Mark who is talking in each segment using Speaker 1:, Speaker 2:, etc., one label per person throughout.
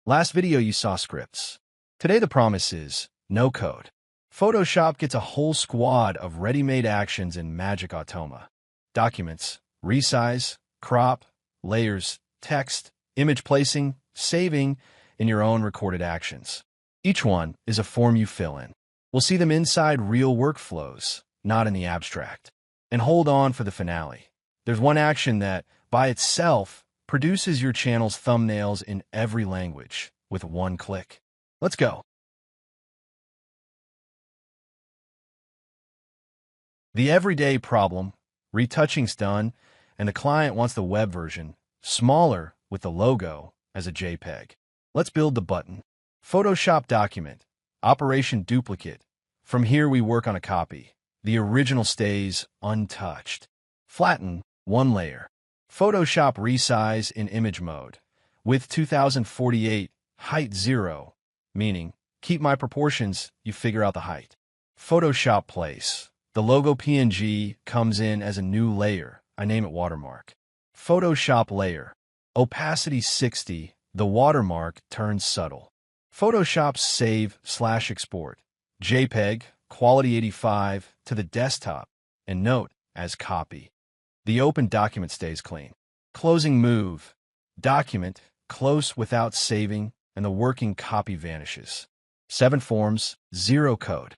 Speaker 1: Last video you saw scripts. Today the promise is no code. Photoshop gets a whole squad of ready-made actions in Magic Automa. Documents, resize, crop, layers, text, image placing, saving, in your own recorded actions. Each one is a form you fill in. We'll see them inside real workflows, not in the abstract. And hold on for the finale. There's one action that, by itself, produces your channel's thumbnails in every language with one click. Let's go. The everyday problem, retouching's done, and the client wants the web version, smaller with the logo as a JPEG. Let's build the button. Photoshop document, operation duplicate. From here we work on a copy. The original stays untouched. Flatten, one layer. Photoshop resize in image mode. Width 2048, height 0, meaning keep my proportions, you figure out the height. Photoshop place. The logo PNG comes in as a new layer. I name it watermark. Photoshop layer. Opacity 60. The watermark turns subtle. Photoshop save/export. JPEG, quality 85, to the desktop, and note as copy. The open document stays clean. Closing move. Document, close without saving, and the working copy vanishes. 7 forms, 0 code.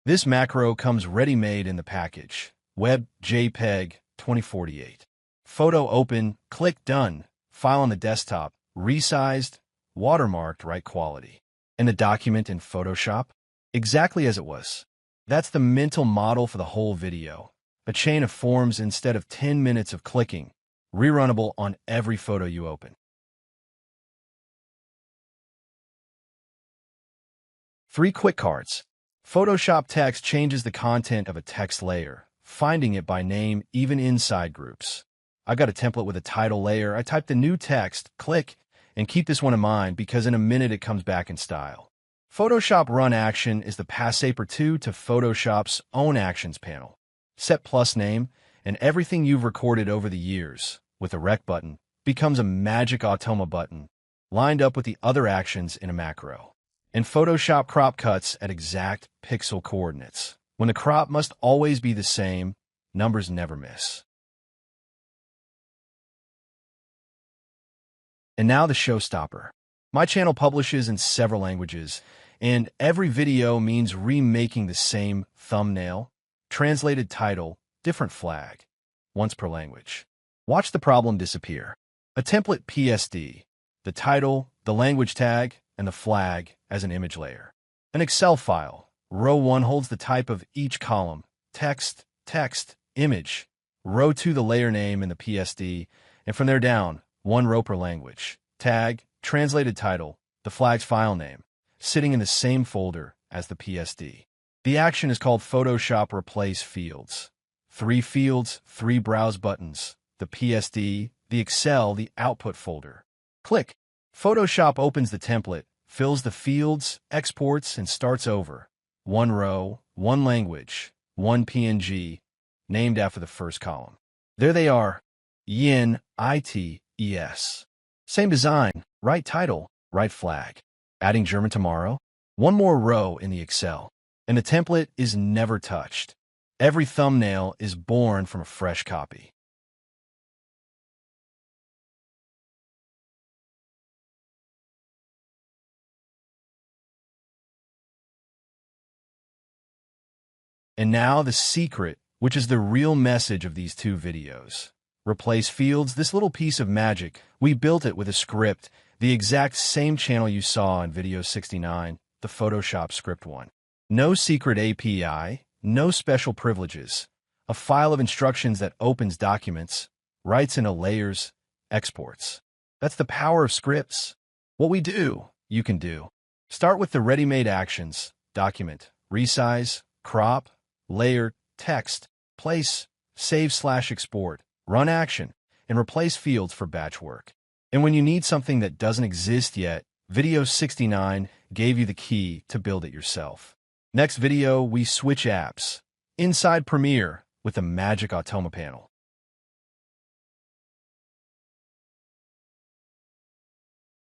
Speaker 1: This macro comes ready-made in the package. Web, JPEG, 2048. Photo open, click done. File on the desktop, resized, watermarked right quality. And the document in Photoshop? Exactly as it was. That's the mental model for the whole video. A chain of forms instead of 10 minutes of clicking. Rerunnable on every photo you open. 3 quick cards. Photoshop text changes the content of a text layer, finding it by name even inside groups. I got a template with a title layer. I type the new text, click, and keep this one in mind because in a minute it comes back in style. Photoshop Run Action is the passaper to Photoshop's own Actions panel. Set plus name, and everything you've recorded over the years, with a rec button, becomes a Magic Automa button, lined up with the other actions in a macro. And Photoshop crop cuts at exact pixel coordinates. When the crop must always be the same, numbers never miss. And now the showstopper. My channel publishes in several languages, and every video means remaking the same thumbnail, translated title, different flag, once per language. Watch the problem disappear. A template PSD, the title, the language tag, and the flag as an image layer. An Excel file. Row 1 holds the type of each column, text, image. Row 2 the layer name in the PSD, and from there down, 1 row per language. Tag, translated title, the flag's file name, sitting in the same folder as the PSD. The action is called Photoshop Replace Fields. 3 fields, 3 browse buttons, the PSD, the Excel, the output folder. Click. Photoshop opens the template, fills the fields, exports, and starts over. 1 row, 1 language, 1 PNG, named after the first column. There they are. Yin, ITES. Same design, right title, right flag. Adding German tomorrow. 1 more row in the Excel. And the template is never touched. Every thumbnail is born from a fresh copy. And now the secret, which is the real message of these 2 videos. Replace fields, this little piece of magic, we built it with a script, the exact same channel you saw in video 69, the Photoshop script one. No secret API, no special privileges. A file of instructions that opens documents, writes into layers, exports. That's the power of scripts. What we do, you can do. Start with the ready-made actions, document, resize, crop, layer, text, place, save/export, run action, and replace fields for batch work. And when you need something that doesn't exist yet, video 69 gave you the key to build it yourself. Next video, we switch apps. Inside Premiere with the Magic Automa panel.